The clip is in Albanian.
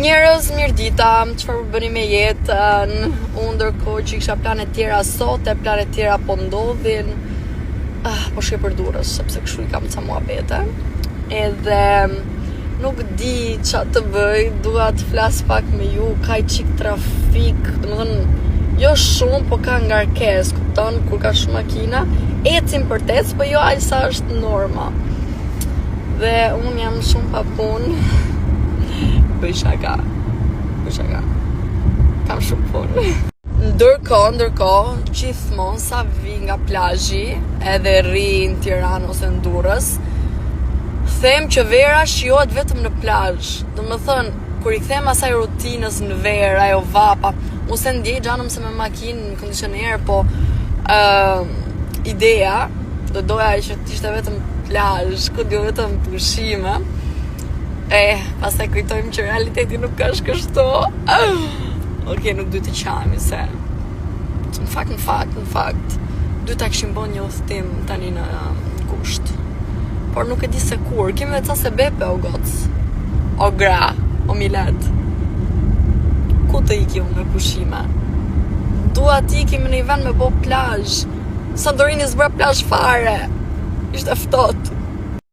Njerëz, mirë dita, çfarë bëni me jetën? Unë ndërkohë që kisha plane tjera sot, e plane tjera po ndodhin. Po shkoj për Durrës, sepse kështu I kam ca muhabete. Edhe nuk di çfarë të bëj, dua të flas pak me ju, ka çik trafik, domethënë jo shumë, po ka ngarkesë, kupton, kur ka shumë makina, ecin për të ecë, po jo aq sa është norma. Dhe unë jam shumë pa punë. Bëj shaka. Kam shumë punë. Ndërkohë, gjithmonë sa vi nga plazhi, edhe rri në Tiranë ose në Durrës, them që vera shijohet vetëm në plazh. Domethënë, kur I them asaj rutinës në verë, ajo vapa, mos e ndjej xhanëm se me makinë në kondicioner, po ideja do doja që të ishte vetëm plazh, ku dio vetëm pushime. Pastaj kujtojmë që realiteti nuk ka kështu. Okej, nuk duhet të qajmë se në fakt duhet ta kishim bën një udhtim tani në kusht. Por nuk e di se kur. Kemi dhe ca sebepe o goc. O gra, o milet. Ku të ikim me pushime? Dua të ikim në një vend me bo plazh. Santorini s'bra plazh fare. Ishte ftohtë.